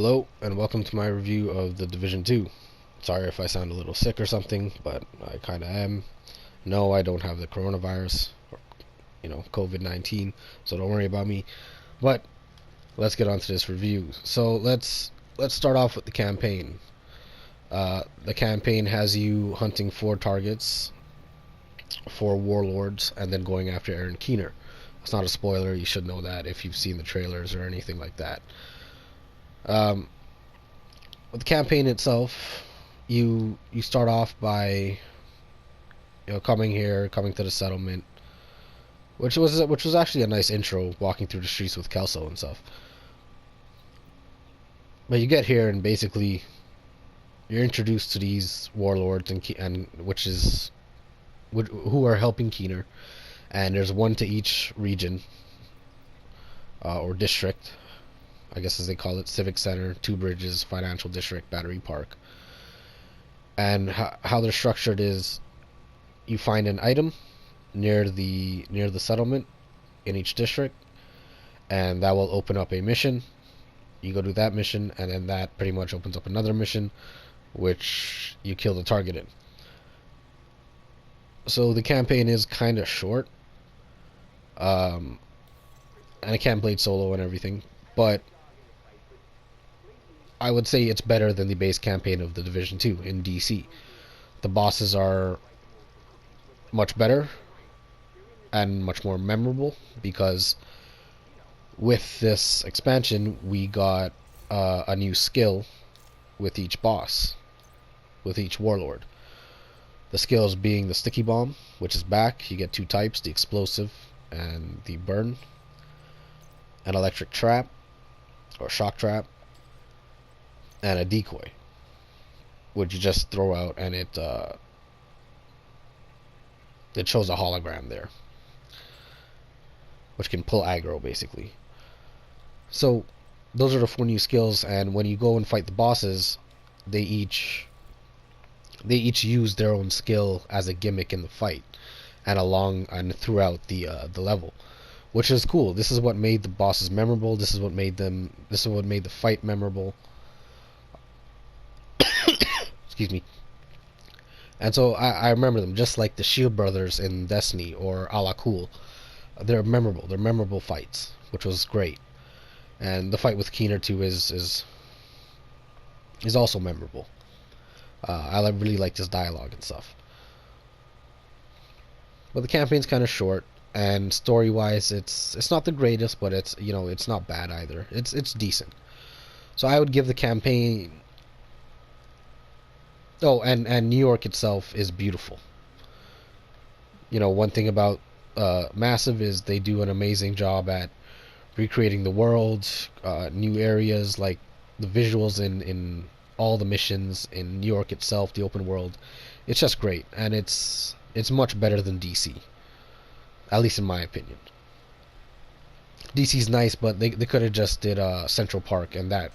Hello, and welcome to my review of The Division 2. Sorry if I sound a little sick or something, but I kinda am. No, I don't have the coronavirus, or, COVID-19, so don't worry about me. But let's get on to this review. So let's start off with the campaign. The campaign has you hunting 4 targets for Warlords and then going after Aaron Keener. It's not a spoiler, you should know that if you've seen the trailers or anything like that. Um, with the campaign itself, you start off by coming to the settlement, which was actually a nice intro, walking through the streets with Kelso and stuff. But you get here and basically you're introduced to these warlords and who are helping Keener, and there's one to each region or district, I guess as they call it: Civic Center, Two Bridges, Financial District, Battery Park. And how they're structured is you find an item near the settlement in each district, and that will open up a mission. You go do that mission, and then that pretty much opens up another mission, which you kill the target in. So the campaign is kind of short, and I can't play it solo and everything, but I would say it's better than the base campaign of the Division 2 in DC. The bosses are much better and much more memorable because with this expansion we got a new skill with each boss, with each warlord. The skills being the sticky bomb, which is back. You get 2 types: the explosive and the burn. An electric trap or shock trap, and a decoy, which you just throw out and it shows a hologram there, which can pull aggro basically. So those are the 4 new skills, and when you go and fight the bosses, they each use their own skill as a gimmick in the fight and throughout the level, which is cool. This is what made the bosses memorable. This is what made the fight memorable. Excuse me. And so I remember them just like the Shield Brothers in Destiny or a la Cool. They're memorable. They're memorable fights, which was great. And the fight with Keener too is also memorable. I really liked his dialogue and stuff. But the campaign's kind of short, and story-wise, it's not the greatest, but it's not bad either. It's decent. So I would give the campaign. Oh, and New York itself is beautiful. One thing about Massive is they do an amazing job at recreating the world, new areas, like the visuals in all the missions in New York itself, the open world. It's just great, and it's much better than DC, at least in my opinion. DC's nice, but they could have just did Central Park, and that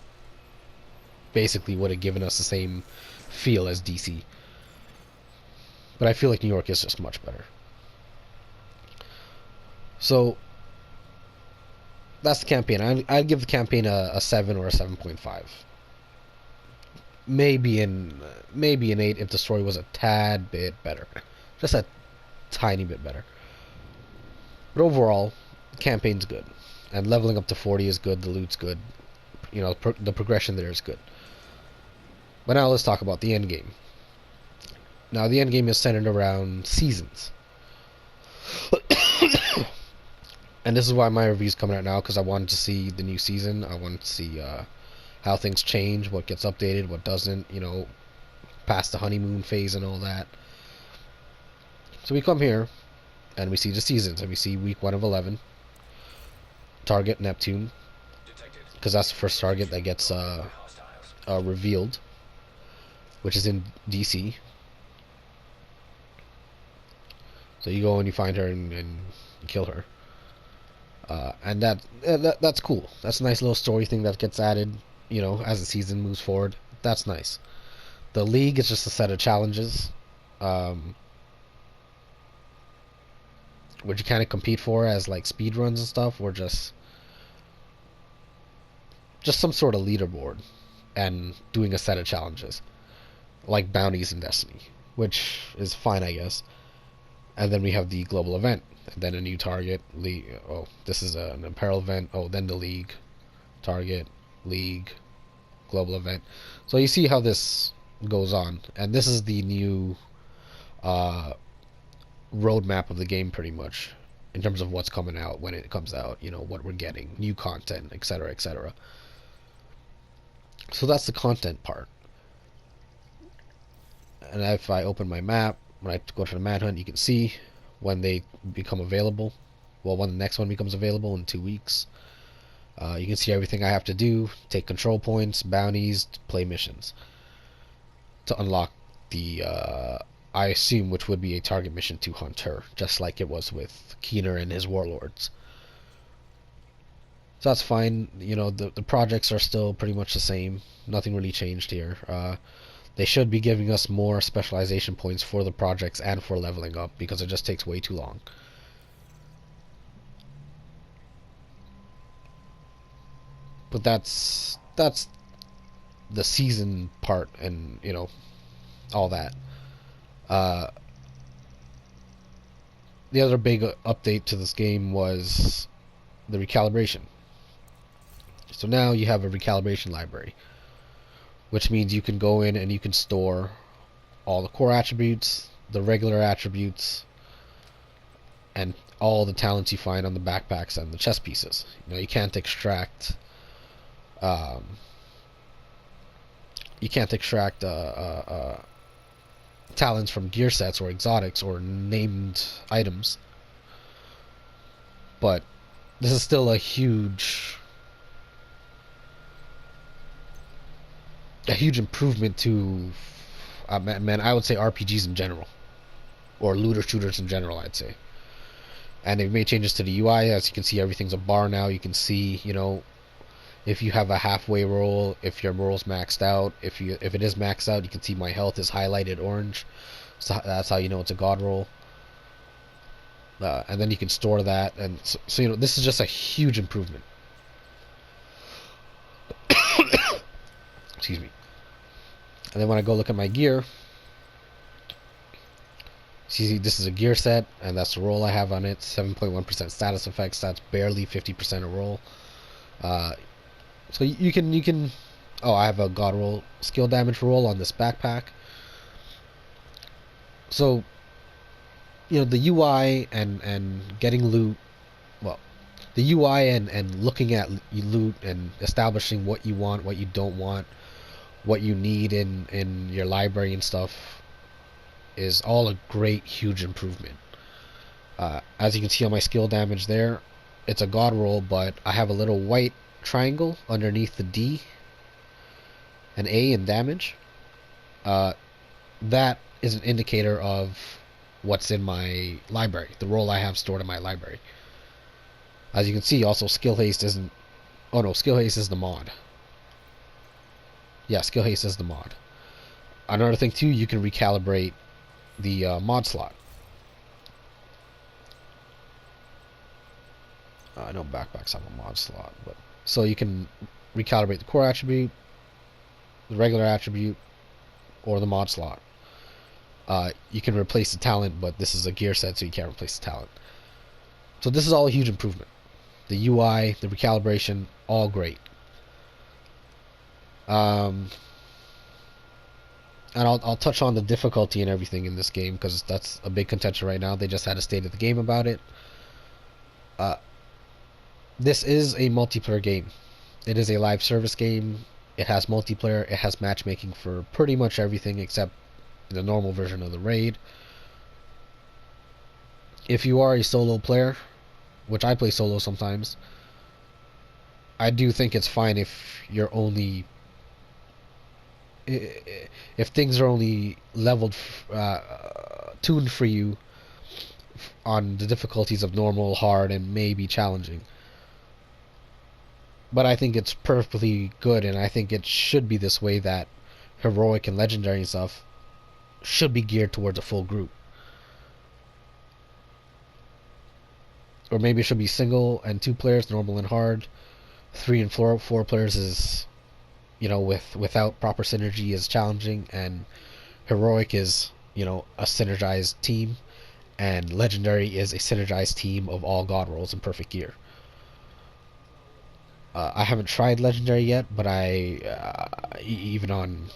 basically would have given us the same feel as DC. But I feel like New York is just much better. So that's the campaign. I'd give the campaign a 7 or a 7.5. Maybe an 8 if the story was a tad bit better, just a tiny bit better. But overall, the campaign's good, and leveling up to 40 is good. The loot's good. The progression there is good. But now let's talk about the end game. Now the end game is centered around seasons. And this is why my review's coming out now, because I wanted to see the new season. I wanted to see how things change, what gets updated, what doesn't, past the honeymoon phase and all that. So we come here, and we see the seasons, and we see week 1 of 11. Target Neptune, because that's the first target that gets revealed, which is in DC. So you go and you find her and kill her. And that's cool. That's a nice little story thing that gets added, as the season moves forward. That's nice. The League is just a set of challenges, which you kind of compete for as like speed runs and stuff, or just just some sort of leaderboard and doing a set of challenges, like bounties in Destiny, which is fine, I guess. And then we have the global event, and then a new target. League. Oh, this is an apparel event. Oh, then the league, target, league, global event. So you see how this goes on, and this is the new uh, roadmap of the game, pretty much, in terms of what's coming out when it comes out. You know what we're getting, new content, etc., etc. So that's the content part. And if I open my map, when I go to the manhunt, you can see when they become available. Well, when the next one becomes available in 2 weeks. You can see everything I have to do, take control points, bounties, play missions to unlock the, I assume, which would be a target mission to Hunter, just like it was with Keener and his Warlords. So that's fine. You know, the projects are still pretty much the same. Nothing really changed here. They should be giving us more specialization points for the projects and for leveling up, because it just takes way too long. But that's the season part, and you know, all that. Uh, the other big update to this game was the recalibration. So now you have a recalibration library, which means you can go in and you can store all the core attributes, the regular attributes, and all the talents you find on the backpacks and the chest pieces. You know, you can't extract talents from gear sets or exotics or named items, but this is still a huge improvement to man, I would say RPGs in general, or looter shooters in general, I'd say. And they've made changes to the UI. As you can see, everything's a bar now. You can see, you know, if you have a halfway roll, if your roll's maxed out. If it is maxed out, you can see my health is highlighted orange. So that's how you know it's a god roll. And then you can store that, and so you know, this is just a huge improvement. Excuse me. And then when I go look at my gear, see, this is a gear set, and that's the roll I have on it. 7.1% status effects. That's barely 50% a roll. So you can. Oh, I have a god roll skill damage roll on this backpack. So, you know, the UI and getting loot. Well, the UI and looking at loot and establishing what you want, what you don't want, what you need in your library and stuff is all a great, huge improvement. As you can see on my skill damage there, it's a god roll, but I have a little white triangle underneath the D and A in damage. That is an indicator of what's in my library, the roll I have stored in my library. As you can see, also skill haste isn't. Oh no, skill haste is the mod. Yeah, skill haste is the mod. Another thing too, you can recalibrate the mod slot. I know backpacks have a mod slot, but so you can recalibrate the core attribute, the regular attribute, or the mod slot. You can replace the talent, but this is a gear set, so you can't replace the talent. So this is all a huge improvement. The UI, the recalibration, all great. And I'll touch on the difficulty and everything in this game, because that's a big contention right now. They just had a state of the game about it. This is a multiplayer game. It is a live service game. It has multiplayer. It has matchmaking for pretty much everything except the normal version of the raid. If you are a solo player, which I play solo sometimes, I do think it's fine if you're only if things are only leveled tuned for you on the difficulties of normal, hard, and maybe challenging. But I think it's perfectly good, and I think it should be this way, that heroic and legendary and stuff should be geared towards a full group. Or maybe it should be single and 2 players, normal and hard. 3 and 4 players is, without proper synergy is challenging, and heroic is, a synergized team, and legendary is a synergized team of all god rolls in perfect gear. I haven't tried legendary yet, but even on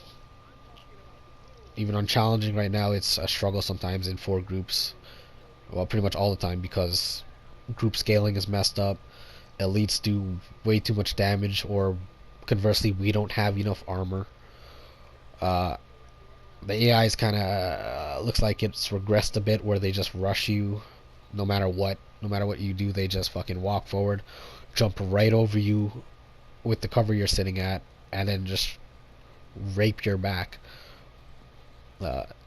challenging right now, it's a struggle sometimes in 4 groups. Well, pretty much all the time, because group scaling is messed up. Elites do way too much damage, or conversely, we don't have enough armor. Uh, the AI is kind of looks like it's regressed a bit, where they just rush you, no matter what. No matter what you do, they just fucking walk forward, jump right over you with the cover you're sitting at, and then just rape your back.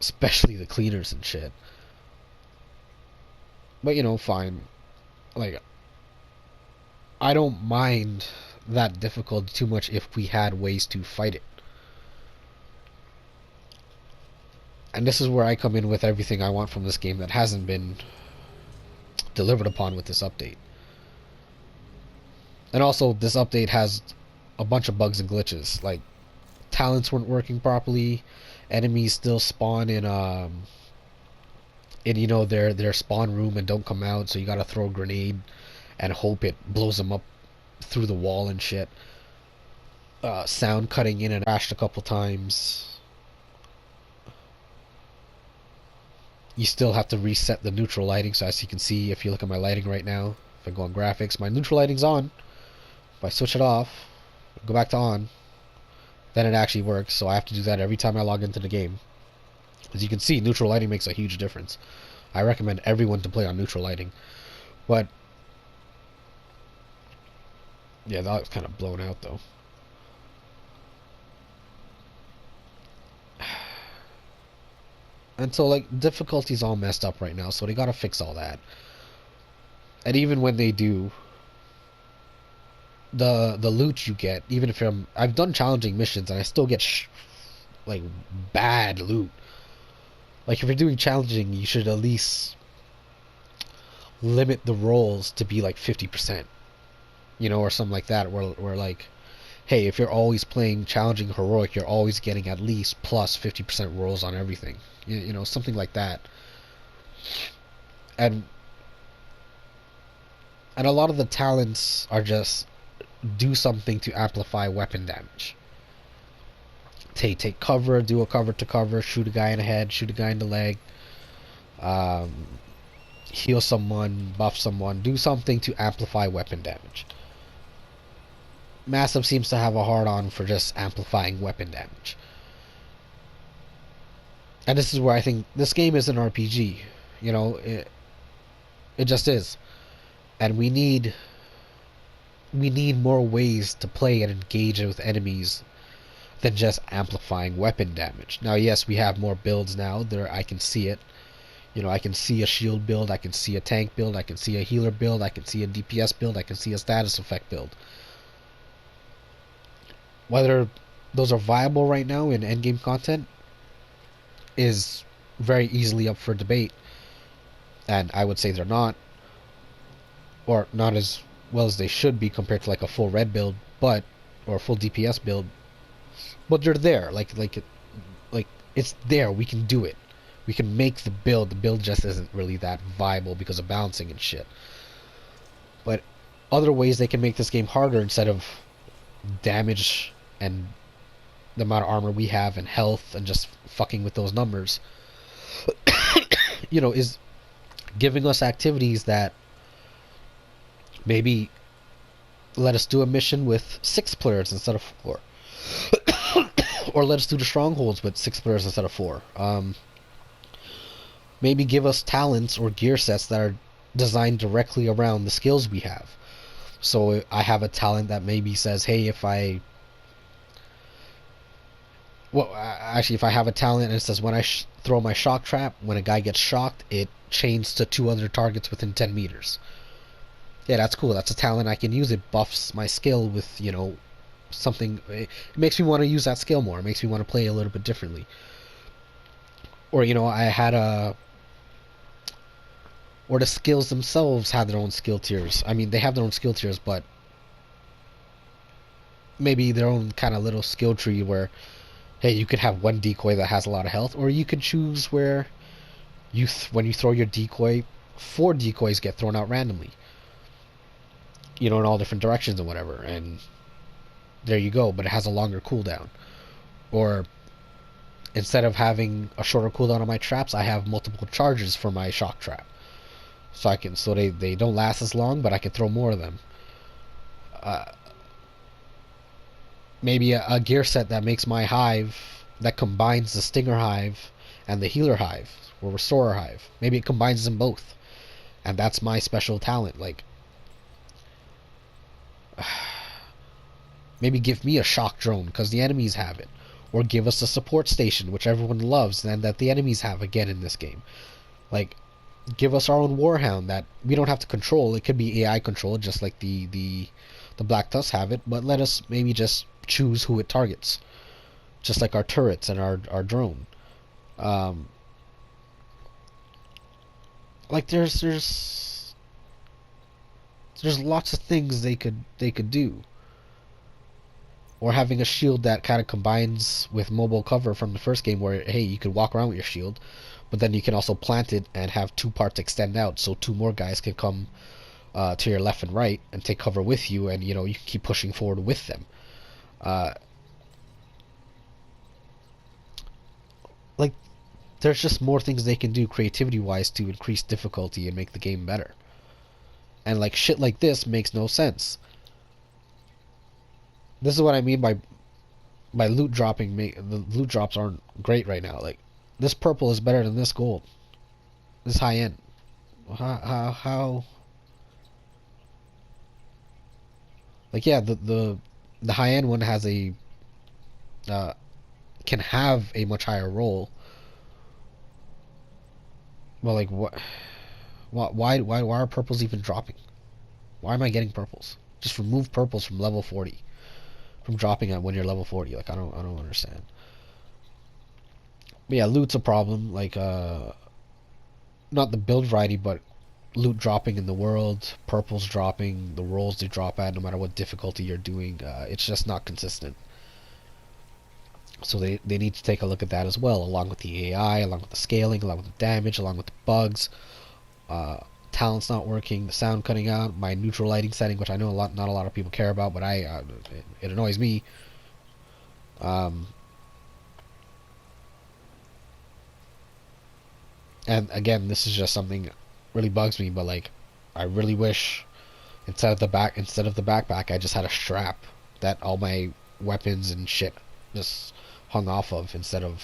Especially the cleaners and shit. But fine. Like, I don't mind that difficulty too much if we had ways to fight it. And this is where I come in with everything I want from this game that hasn't been delivered upon with this update. And also, this update has a bunch of bugs and glitches. Like, talents weren't working properly. Enemies still spawn in their spawn room and don't come out, so you gotta throw a grenade and hope it blows them up through the wall and shit. Sound cutting in and crashed a couple times. You still have to reset the neutral lighting, so as you can see, if you look at my lighting right now, if I go on graphics, my neutral lighting's on. If I switch it off, go back to on, then it actually works. So I have to do that every time I log into the game. As you can see, neutral lighting makes a huge difference. I recommend everyone to play on neutral lighting. But yeah, that was kind of blown out though. And so, like, difficulty's all messed up right now, so they gotta fix all that. And even when they do, the loot you get, even if I've done challenging missions and I still get like bad loot. Like, if you're doing challenging, you should at least limit the rolls to be like 50%, or something like that, where like, hey, if you're always playing challenging heroic, you're always getting at least plus 50% rolls on everything. Something like that. And a lot of the talents are just do something to amplify weapon damage. Take cover, do a cover to cover, shoot a guy in the head, shoot a guy in the leg, heal someone, buff someone, do something to amplify weapon damage. Massive seems to have a hard-on for just amplifying weapon damage. And this is where I think this game is an RPG. It just is. And we need more ways to play and engage with enemies than just amplifying weapon damage. Now, yes, we have more builds now. I can see it. I can see a shield build, I can see a tank build, I can see a healer build, I can see a DPS build, I can see a status effect build. Whether those are viable right now in endgame content is very easily up for debate. And I would say they're not. Or not as well as they should be compared to like a full red build, or a full DPS build. But they're there. Like it's there. We can do it. We can make the build. The build just isn't really that viable because of balancing and shit. But other ways they can make this game harder, instead of damage and the amount of armor we have and health and just fucking with those numbers, is giving us activities that maybe let us do a mission with 6 players instead of 4. Or let us do the strongholds with 6 players instead of 4. Maybe give us talents or gear sets that are designed directly around the skills we have. So I have a talent that maybe says, hey, if I have a talent and it says when I throw my shock trap, when a guy gets shocked, it chains to 2 other targets within 10 meters. Yeah, that's cool. That's a talent I can use. It buffs my skill with, something. It makes me want to use that skill more. It makes me want to play a little bit differently. Or, I had or the skills themselves had their own skill tiers. I mean, they have their own skill tiers, but maybe their own kind of little skill tree where, hey, you could have one decoy that has a lot of health, or you could choose where when you throw your decoy, 4 decoys get thrown out randomly, in all different directions and whatever, and there you go. But it has a longer cooldown. Or instead of having a shorter cooldown on my traps, I have multiple charges for my shock trap, so they don't last as long, but I can throw more of them. Uh, Maybe a gear set that makes my hive, that combines the Stinger hive and the Healer hive or Restorer hive. Maybe it combines them both, and that's my special talent. Like, maybe give me a shock drone because the enemies have it, or give us a support station, which everyone loves, and that the enemies have again in this game. Like, give us our own Warhound that we don't have to control. It could be AI controlled, just like the Black Tusk have it, but let us maybe just choose who it targets, just like our turrets and our drone. Like there's lots of things they could do. Or having a shield that kind of combines with mobile cover from the first game, where hey, you could walk around with your shield, but then you can also plant it and have 2 parts extend out, so 2 more guys can come to your left and right and take cover with you, and you can keep pushing forward with them. Like, there's just more things they can do creativity wise to increase difficulty and make the game better. And like shit like this makes no sense. This is what I mean by loot dropping. The loot drops aren't great right now. Like, this purple is better than this gold. This high end. How? Like, yeah, the high end one has can have a much higher roll. Well, like, why are purples even dropping? Why am I getting purples? Just remove purples from level 40, from dropping at when you're level 40. Like, I don't understand. But yeah, loot's a problem. Like, not the build variety, but loot dropping in the world, purples dropping, the rolls they drop at, no matter what difficulty you're doing. It's just not consistent. So they need to take a look at that as well, along with the AI, along with the scaling, along with the damage, along with the bugs. Talent's not working, the sound cutting out, my neutral lighting setting, which I know not a lot of people care about, but it annoys me. And again, this is just something really bugs me, but like, I really wish instead of the backpack, I just had a strap that all my weapons and shit just hung off of, instead of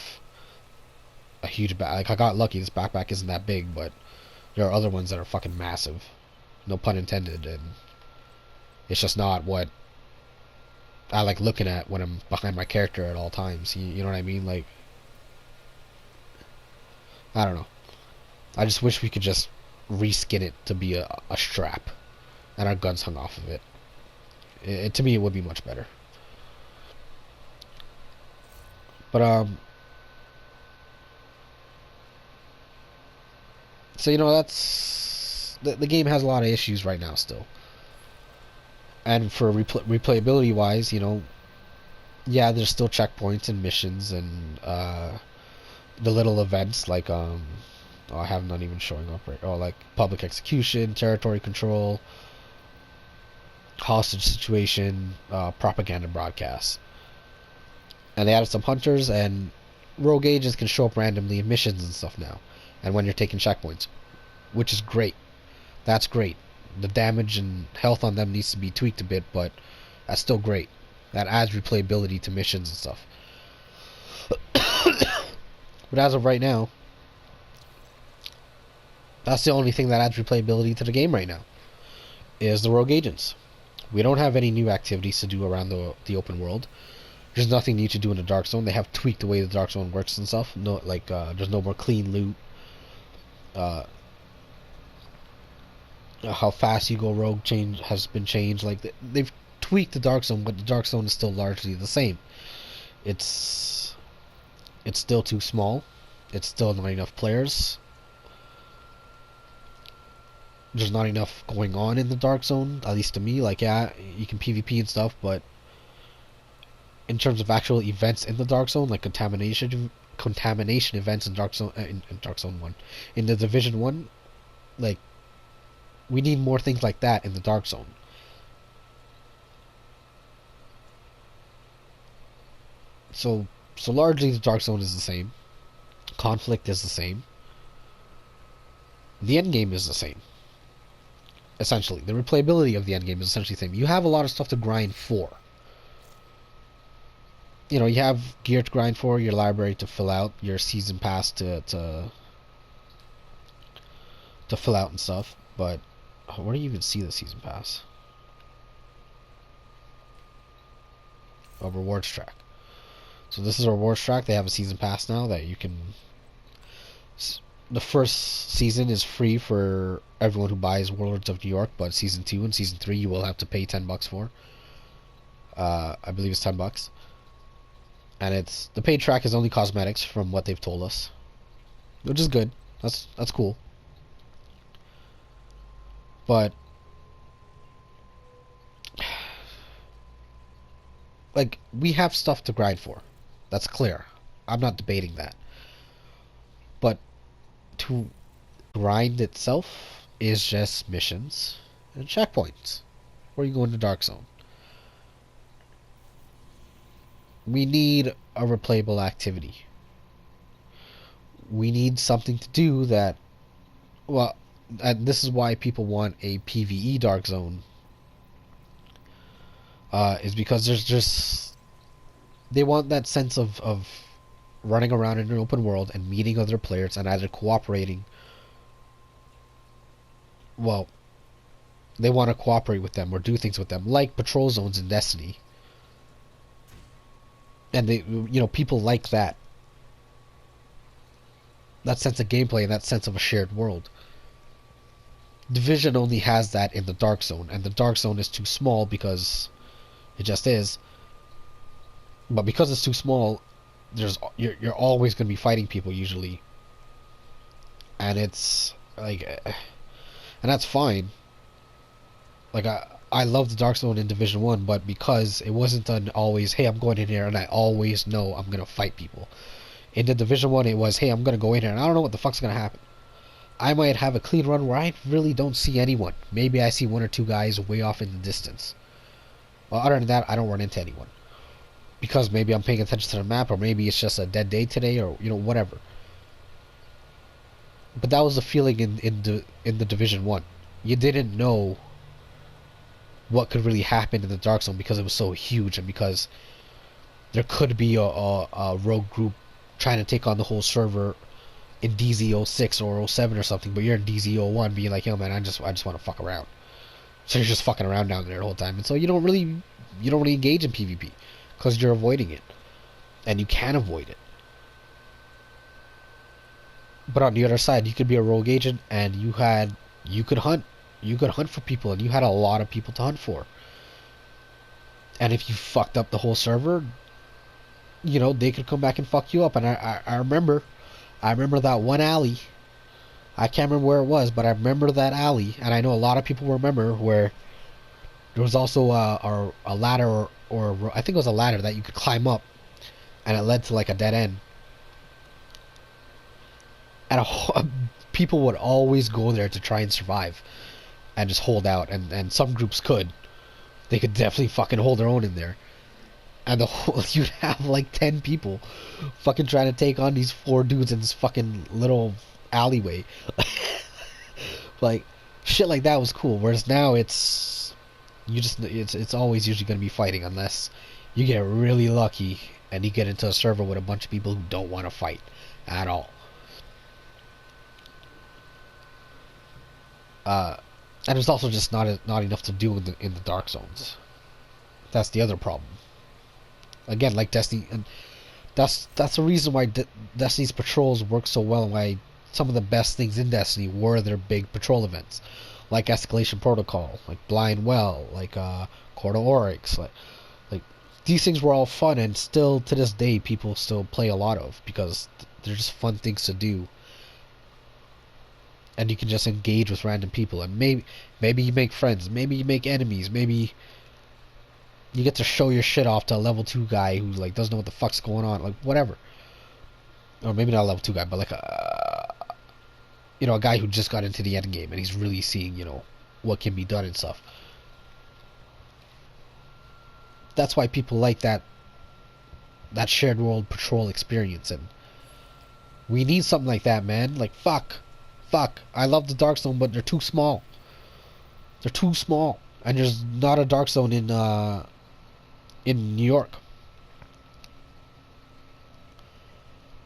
a huge bag. Like, I got lucky, this backpack isn't that big, but there are other ones that are fucking massive, no pun intended, and it's just not what I like looking at when I'm behind my character at all times. You know what I mean? Like, I don't know. I just wish we could just reskin it to be a strap and our guns hung off of it. To me, it would be much better. But so that's the game has a lot of issues right now still. And for replayability wise, yeah, there's still checkpoints and missions and the little events like oh, I have none even showing up right. Oh, like public execution, territory control, hostage situation, propaganda broadcasts. And they added some hunters, and rogue agents can show up randomly in missions and stuff now, and when you're taking checkpoints, which is great. That's great. The damage and health on them needs to be tweaked a bit, but that's still great. That adds replayability to missions and stuff. But as of right now, that's the only thing that adds replayability to the game right now, is the rogue agents. We don't have any new activities to do around the open world. There's nothing new to do in the Dark Zone. They have tweaked the way the Dark Zone works and stuff. No, like there's no more clean loot. How fast you go rogue has been changed. Like, they've tweaked the Dark Zone, but the Dark Zone is still largely the same. It's still too small. It's still not enough players. There's not enough going on in the Dark Zone, at least to me. Like, yeah, you can PvP and stuff, but in terms of actual events in the Dark Zone, like contamination events in Dark Zone in Dark Zone 1. In the Division 1, like, we need more things like that in the Dark Zone. So largely the Dark Zone is the same. Conflict is the same. The end game is the same. Essentially, the replayability of the end game is essentially the same. You have a lot of stuff to grind for. You know, you have gear to grind for, your library to fill out, your season pass to fill out and stuff. But where do you even see the season pass? Oh, rewards track. So this is a rewards track. They have a season pass now that you can. The first season is free for everyone who buys Warlords of New York, but season 2 and season 3 you will have to pay $10 for. I believe it's $10. And it's the paid track is only cosmetics from what they've told us, which is good. That's cool. But like, we have stuff to grind for. That's clear. I'm not debating that. But to grind itself is just missions and checkpoints where you go into Dark Zone. We need a replayable activity. We need something to do that, well, and this is why people want a PvE Dark Zone, is because there's just, they want that sense of running around in an open world and meeting other players and either cooperating, well, they want to cooperate with them or do things with them, like patrol zones in Destiny. And they, you know, people like that sense of gameplay and that sense of a shared world. Division only has that in the Dark Zone, and the Dark Zone is too small because it just is. But because it's too small, you're always going to be fighting people usually, and it's like, and that's fine. Like, I love the Dark Zone in Division 1, but because it wasn't done always, hey, I'm going in here and I always know I'm going to fight people. In the Division 1, it was, hey, I'm going to go in here and I don't know what the fuck's going to happen. I might have a clean run where I really don't see anyone. Maybe I see one or two guys way off in the distance. Well, other than that, I don't run into anyone. Because maybe I'm paying attention to the map, or maybe it's just a dead day today, or, you know, whatever. But that was the feeling in the Division 1. You didn't know what could really happen in the Dark Zone because it was so huge, and because there could be a rogue group trying to take on the whole server in DZ06 or 07 or something, but you're in DZ01 being like, yo man, I just want to fuck around. So you're just fucking around down there the whole time, and so you don't really engage in PvP because you're avoiding it, and you can avoid it. But on the other side, you could be a rogue agent and you could hunt for people, and you had a lot of people to hunt for. And if you fucked up the whole server, you know, they could come back and fuck you up. And I remember that one alley. I can't remember where it was, but I remember that alley, and I know a lot of people remember where there was also a ladder, or I think it was a ladder that you could climb up, and it led to like a dead end. And people would always go there to try and survive and just hold out, and some groups could. They could definitely fucking hold their own in there. And you'd have like 10 people fucking trying to take on these 4 dudes in this fucking little alleyway. Like, shit like that was cool. Whereas now it's always usually going to be fighting, unless you get really lucky and you get into a server with a bunch of people who don't want to fight at all. And there's also just not enough to do in the Dark Zones. That's the other problem. Again, like Destiny, and that's the reason why Destiny's patrols work so well, and why some of the best things in Destiny were their big patrol events, like Escalation Protocol, like Blind Well, like Court of Oryx, like these things were all fun, and still to this day people still play a lot of, because they're just fun things to do. And you can just engage with random people, and maybe you make friends, maybe you make enemies, maybe You get to show your shit off to a level 2 guy who like doesn't know what the fuck's going on, like whatever. Or maybe not a level 2 guy, but like a guy who just got into the end game and he's really seeing, what can be done and stuff. That's why people like that shared world patrol experience, and we need something like that, man. Like fuck. I love the Dark Zone, but they're too small. They're too small, and there's not a Dark Zone in New York.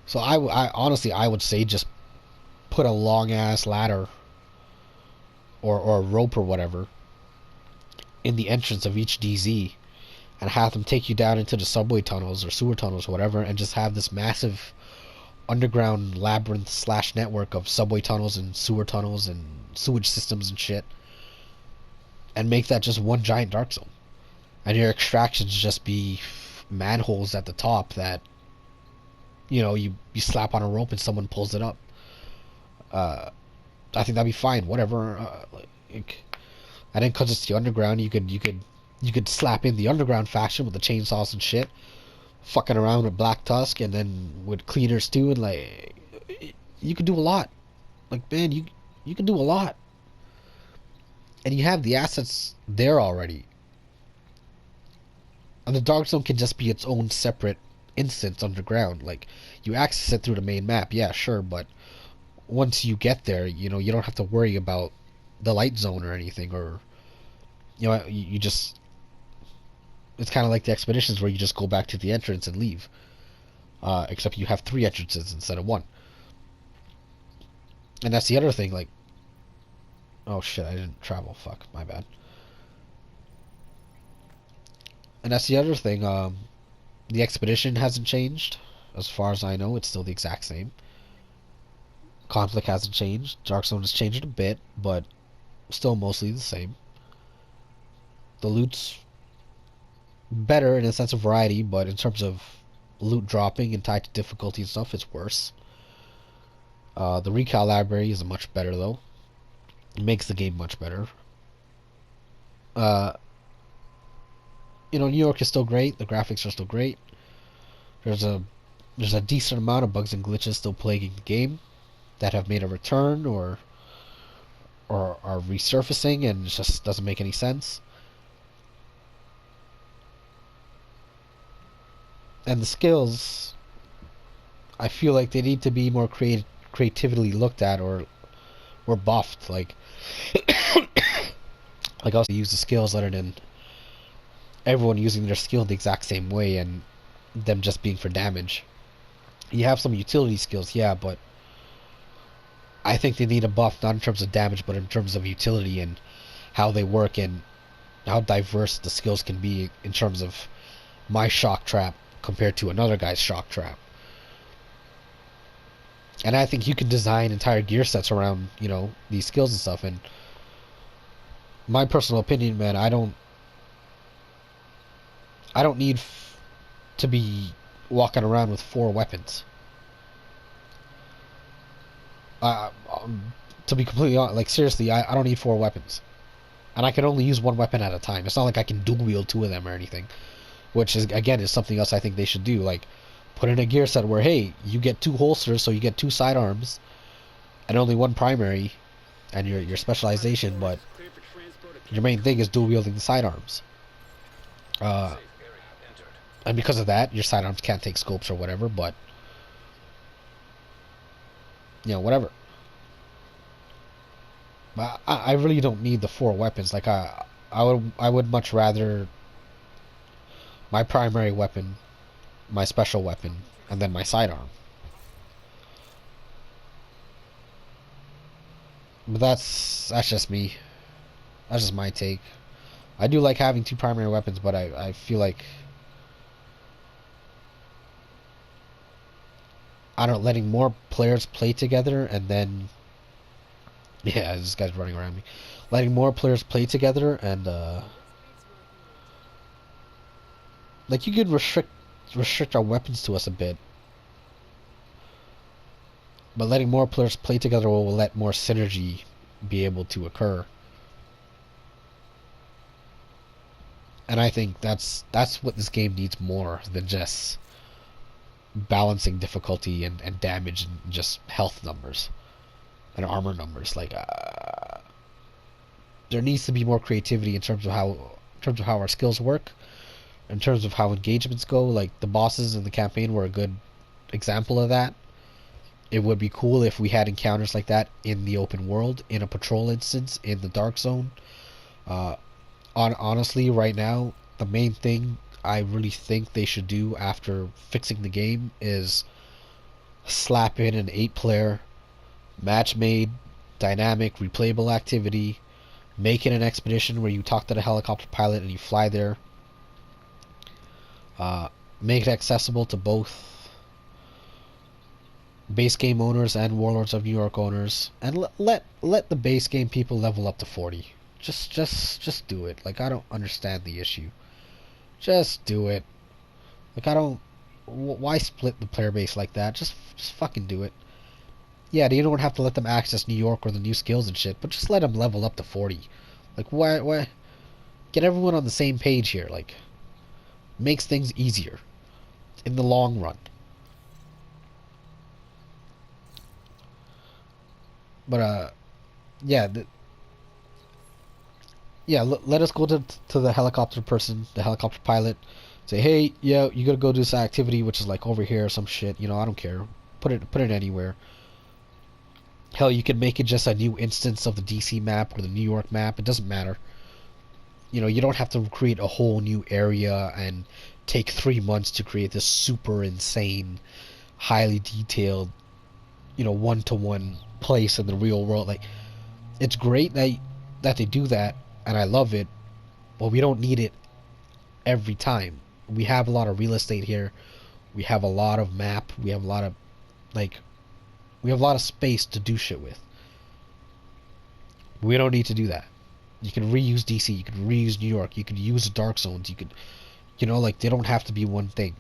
So I honestly I would say just put a long ass ladder or a rope or whatever in the entrance of each DZ and have them take you down into the subway tunnels or sewer tunnels or whatever, and just have this massive underground labyrinth / network of subway tunnels and sewer tunnels and sewage systems and shit, and make that just one giant Dark Zone, and your extractions just be manholes at the top that you slap on a rope and someone pulls it up. I think that'd be fine. Whatever. And then because it's the underground, you could slap in the underground faction with the chainsaws and shit, fucking around with Black Tusk, and then with cleaners too, and like you could do a lot. Like man, you can do a lot, and you have the assets there already. And the Dark Zone can just be its own separate instance underground. Like you access it through the main map, yeah, sure, but once you get there, you don't have to worry about the light zone or anything, or you just, it's kind of like the expeditions where you just go back to the entrance and leave, except you have 3 entrances instead of 1. And that's the other thing, like, oh shit, I didn't travel, fuck, my bad. And that's the other thing, the expedition hasn't changed. As far as I know, it's still the exact same. Conflict hasn't changed. Dark Zone has changed a bit, but still mostly the same. The loot's better in a sense of variety, but in terms of loot dropping and tied to difficulty and stuff, it's worse. The Recal library is much better, though. It makes the game much better. New York is still great. The graphics are still great. There's a decent amount of bugs and glitches still plaguing the game that have made a return or are resurfacing, and it just doesn't make any sense. And the skills, I feel like they need to be more creatively looked at or buffed. Like also use the skills other than everyone using their skill the exact same way and them just being for damage. You have some utility skills, yeah, but I think they need a buff, not in terms of damage, but in terms of utility and how they work and how diverse the skills can be in terms of my shock trap compared to another guy's shock trap. And I think you can design entire gear sets around, these skills and stuff. And my personal opinion, man, I don't need to be walking around with 4 weapons. To be completely honest, like seriously, I don't need 4 weapons, and I can only use 1 weapon at a time. It's not like I can dual wield 2 of them or anything, which is something else I think they should do. Like put in a gear set where, hey, you get 2 holsters, so you get 2 sidearms, and only 1 primary, and your specialization, but your main thing is dual wielding the sidearms. And because of that, your sidearms can't take scopes or whatever, but whatever. But I really don't need the 4 weapons. Like I would much rather my primary weapon, my special weapon, and then my sidearm. But that's just me. That's just my take. I do like having 2 primary weapons, but I feel like letting more players play together, and then this guy's running around me. Letting more players play together, and like you could restrict our weapons to us a bit, but letting more players play together will let more synergy be able to occur. And I think that's what this game needs more than just balancing difficulty and damage and just health numbers and armor numbers. Like there needs to be more creativity in terms of how our skills work, in terms of how engagements go. Like the bosses in the campaign were a good example of that. It would be cool if we had encounters like that in the open world, in a patrol instance, in the dark zone. Uh, honestly, right now, the main thing I really think they should do after fixing the game is slap in an 8-player, match made, dynamic, replayable activity. Make it an expedition where you talk to the helicopter pilot and you fly there. Make it accessible to both base game owners and Warlords of New York owners, and let the base game people level up to 40. Just do it. Like I don't understand the issue. Just do it. Like I don't. Why split the player base like that? Just fucking do it. Yeah, you don't have to let them access New York or the new skills and shit, but just let them level up to 40. Like why? Get everyone on the same page here. Like makes things easier in the long run. But yeah, yeah. Let us go to the helicopter person, the helicopter pilot. Say, hey, yeah, you gotta go do this activity, which is like over here or some shit. You know, I don't care. Put it anywhere. Hell, you can make it just a new instance of the DC map or the New York map. It doesn't matter. You know, you don't have to create a whole new area and take 3 months to create this super insane, highly detailed, you know, one-to-one place in the real world. Like, it's great that they do that, and I love it, but we don't need it every time. We have a lot of real estate here. We have a lot of map. We have a lot of, like, we have a lot of space to do shit with. We don't need to do that. You can reuse DC. You can reuse New York. You can use the dark zones. You could, you know, like, they don't have to be one thing.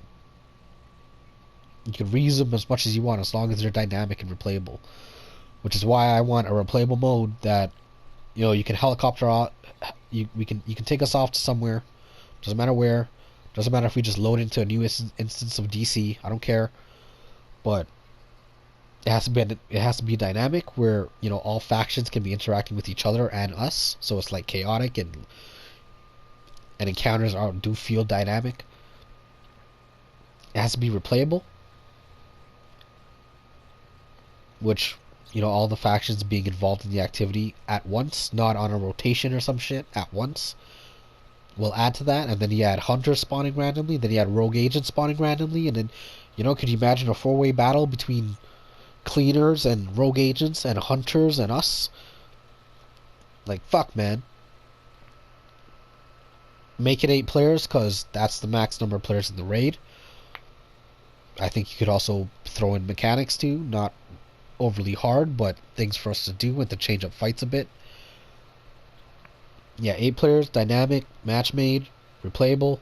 You can reuse them as much as you want, as long as they're dynamic and replayable. Which is why I want a replayable mode that, you know, you can helicopter out. You can take us off to somewhere. Doesn't matter where. Doesn't matter if we just load into a new instance of DC. I don't care. But it has to be dynamic, where, you know, all factions can be interacting with each other and us. So it's like chaotic, and encounters do feel dynamic. It has to be replayable, which, you know, all the factions being involved in the activity at once, not on a rotation or some shit, at once, will add to that. And then you had hunters spawning randomly, then you had rogue agents spawning randomly, and then, you know, could you imagine a 4-way battle between cleaners and rogue agents and hunters and us? Like, fuck, man. Make it 8 players, because that's the max number of players in the raid. I think you could also throw in mechanics too, not overly hard, but things for us to do and to change up fights a bit. Yeah, 8 players, dynamic, match made, replayable.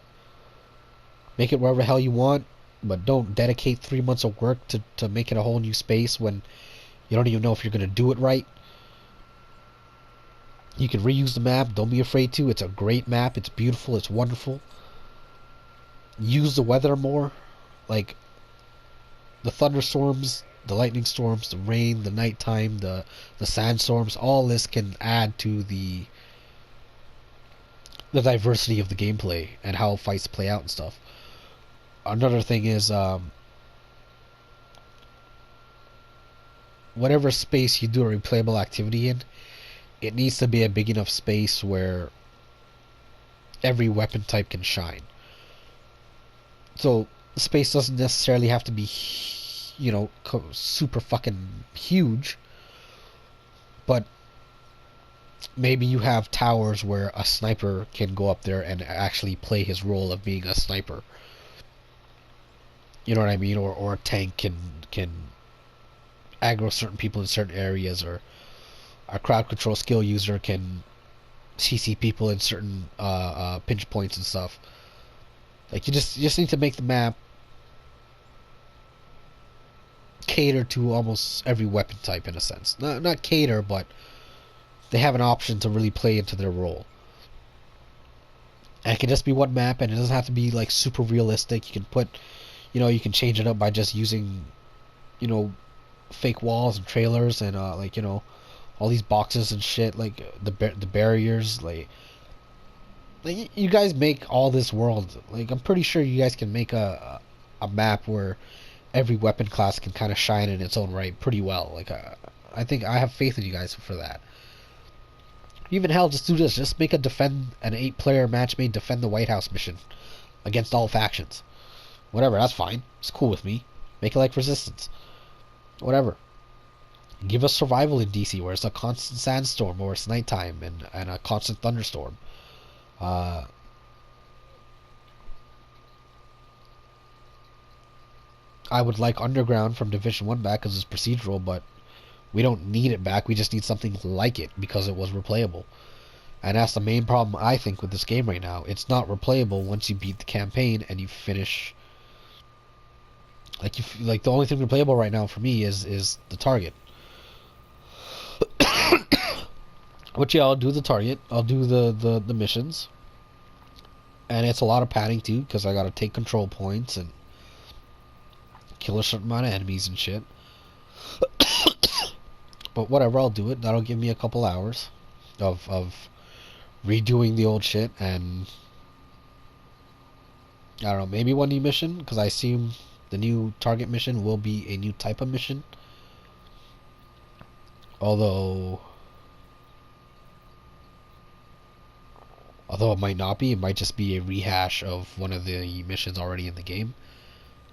Make it wherever the hell you want, but don't dedicate 3 months of work to make it a whole new space when you don't even know if you're going to do it right. You can reuse the map, don't be afraid to. It's a great map, it's beautiful, it's wonderful. Use the weather more. Like, the thunderstorms, the lightning storms, the rain, the nighttime, the sandstorms, all this can add to the diversity of the gameplay and how fights play out and stuff. Another thing is, whatever space you do a replayable activity in, it needs to be a big enough space where every weapon type can shine. So the space doesn't necessarily have to be, you know, super fucking huge, but maybe you have towers where a sniper can go up there and actually play his role of being a sniper. You know what I mean? Or a tank can aggro certain people in certain areas, or a crowd control skill user can CC people in certain pinch points and stuff. Like, you just need to make the map cater to almost every weapon type, in a sense. Not cater, but they have an option to really play into their role. And it can just be one map, and it doesn't have to be like super realistic. You can put, you can change it up by just using, you know, fake walls and trailers and like all these boxes and shit, like the barriers, like you guys make all this world. Like I'm pretty sure you guys can make a map where every weapon class can kind of shine in its own right pretty well. Like I think I have faith in you guys for that. Even hell, just do this. Just make an 8-player match made defend the White House mission against all factions. Whatever, that's fine. It's cool with me. Make it like Resistance. Whatever. Give us survival in DC where it's a constant sandstorm or it's nighttime and a constant thunderstorm. I would like Underground from Division 1 back because it's procedural, but we don't need it back. We just need something like it because it was replayable. And that's the main problem, I think, with this game right now. It's not replayable once you beat the campaign and you finish. Like the only thing replayable right now for me is the target. Which, yeah, I'll do the target. I'll do the missions. And it's a lot of padding, too, because I gotta take control points and kill a certain amount of enemies and shit. But whatever, I'll do it. That'll give me a couple hours of redoing the old shit. And I don't know, maybe one new mission, because I assume the new target mission will be a new type of mission. Although it might not be. It might just be a rehash of one of the missions already in the game.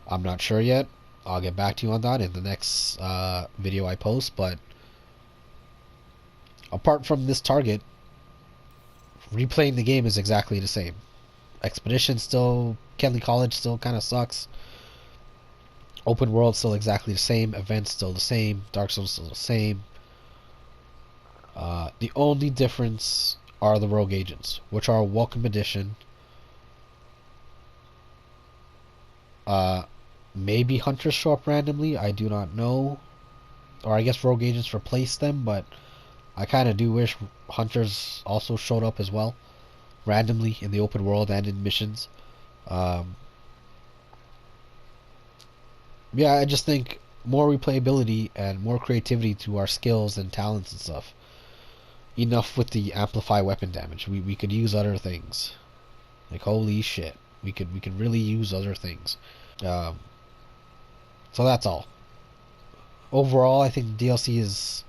I'm not sure yet. I'll get back to you on that in the next video I post. But apart from this target, replaying the game is exactly the same. Expedition still, Kenley College still kind of sucks. Open world still exactly the same. Events still the same. Dark Zone still the same. The only difference are the rogue agents, which are a welcome addition. Maybe hunters show up randomly, I do not know. Or I guess rogue agents replace them, but I kind of do wish hunters also showed up as well, randomly in the open world and in missions. Yeah, I just think more replayability and more creativity to our skills and talents and stuff. Enough with the amplify weapon damage. We could use other things. Like holy shit, we could really use other things. So that's all. Overall, I think DLC is,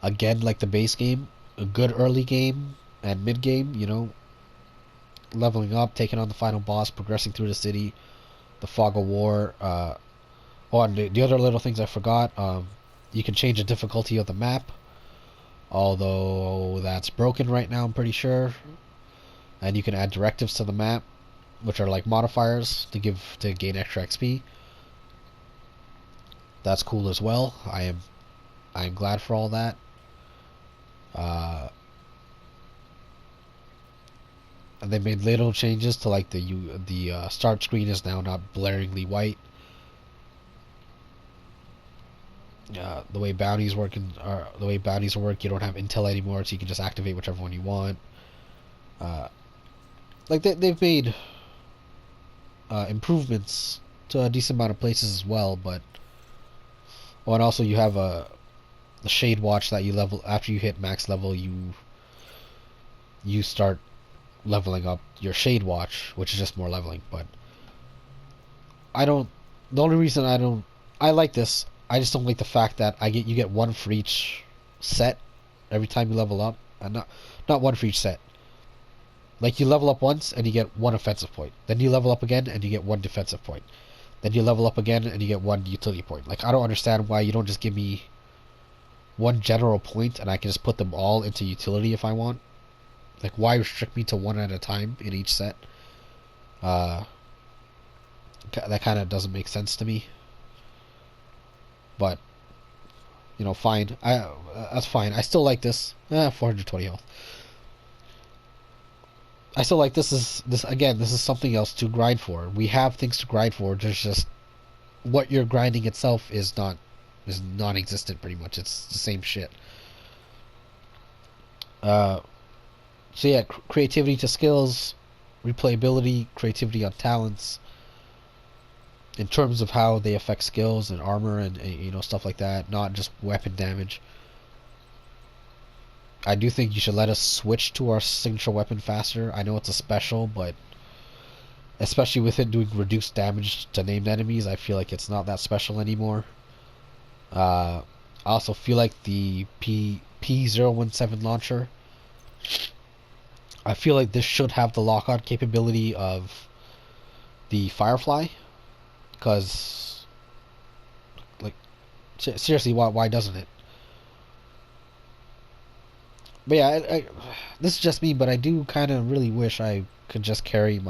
again, like the base game, a good early game and mid game. Leveling up, taking on the final boss, progressing through the city, the fog of war. And the other little things I forgot. You can change the difficulty of the map. Although that's broken right now, I'm pretty sure. And you can add directives to the map, which are like modifiers to gain extra XP. That's cool as well. I am glad for all that. And they made little changes to like the start screen is now not blaringly white. The way bounties work, you don't have intel anymore, so you can just activate whichever one you want. Like they've made improvements to a decent amount of places as well, but and also you have the Shade Watch that you level after you hit max level. You start leveling up your Shade Watch, which is just more leveling. But the only reason I like this. I just don't like the fact that you get one for each set every time you level up, and not one for each set. Like you level up once and you get one offensive point, then you level up again and you get one defensive point, then you level up again and you get one utility point. Like I don't understand why you don't just give me one general point and I can just put them all into utility if I want. Like why restrict me to one at a time in each set? That kind of doesn't make sense to me. But fine. That's fine. I still like this. 420 health. I still like this. This is something else to grind for. We have things to grind for. There's just what you're grinding itself is non-existent pretty much. It's the same shit. So yeah, creativity to skills. replayability, creativity on talents, in terms of how they affect skills and armor and you know, stuff like that, not just weapon damage. I do think you should let us switch to our signature weapon faster. I know it's a special, but especially with it doing reduced damage to named enemies, I feel like it's not that special anymore. I also feel like the P017 launcher, I feel like this should have the lock-on capability of the Firefly, because, like, seriously, why doesn't it? But yeah, this is just me, but I do kind of really wish I could just carry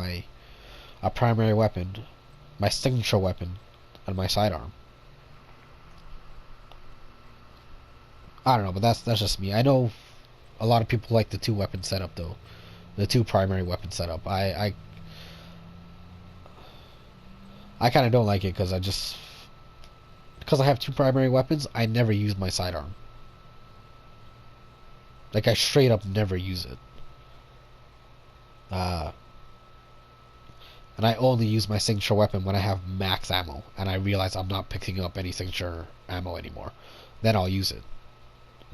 a primary weapon, my signature weapon, and my sidearm. I don't know, but that's just me. I know a lot of people like the two weapon setup though, the two primary weapon setup. I kind of don't like it because I have two primary weapons. I never use my sidearm. Like, I straight up never use it. Uh, and I only use my signature weapon when I have max ammo, and I realize I'm not picking up any signature ammo anymore. Then I'll use it.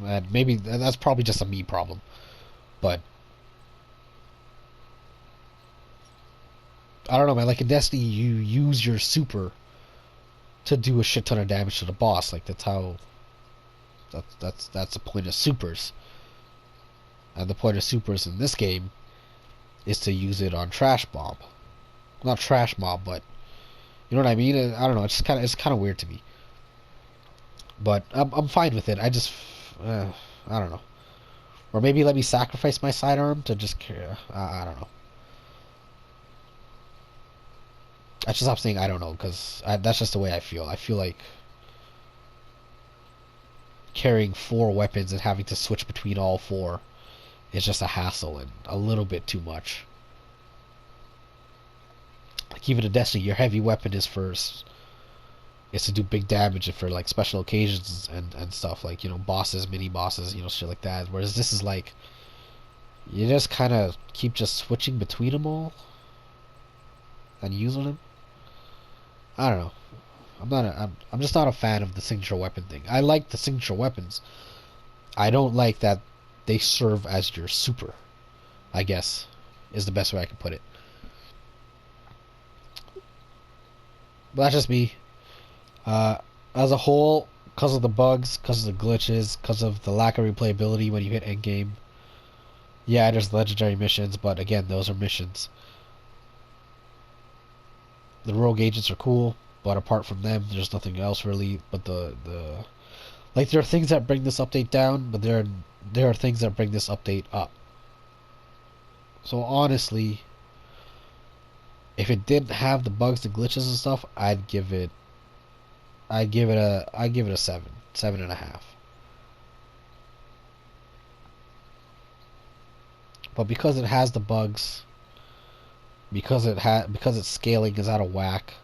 And maybe that's probably just a me problem, but I don't know, man. Like in Destiny, you use your super to do a shit ton of damage to the boss. Like that's the point of supers. And the point of supers in this game is to use it on trash mob. Not trash mob, but you know what I mean. I don't know. It's kind of weird to me. But I'm fine with it. I don't know. Or maybe let me sacrifice my sidearm to just I don't know. I should stop saying I don't know, because that's just the way I feel. I feel like carrying 4 weapons and having to switch between all 4 is just a hassle and a little bit too much. Like even in Destiny, your heavy weapon is to do big damage for like special occasions and stuff, like, you know, bosses, mini bosses, you know, shit like that. Whereas this is like, you just kind of keep just switching between them all and using them. I don't know. I'm just not a fan of the signature weapon thing. I like the signature weapons. I don't like that they serve as your super, I guess, is the best way I can put it. But that's just me. As a whole, because of the bugs, because of the glitches, because of the lack of replayability when you hit endgame. Yeah, there's legendary missions, but again, those are missions. The rogue agents are cool, but apart from them, there's nothing else really. But like, there are things that bring this update down, but there are things that bring this update up. So honestly, if it didn't have the bugs and glitches and stuff, I'd give it a 7.5. But because it has the bugs, because its scaling is out of whack,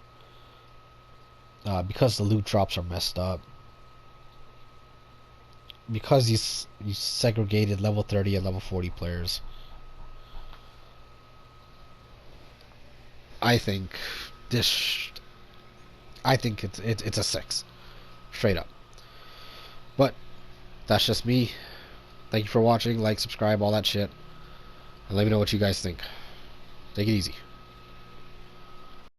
because the loot drops are messed up, because you segregated level 30 and level 40 players, I think this it's a 6, straight up. But that's just me. Thank you for watching. Like, subscribe, all that shit, and let me know what you guys think. Take it easy.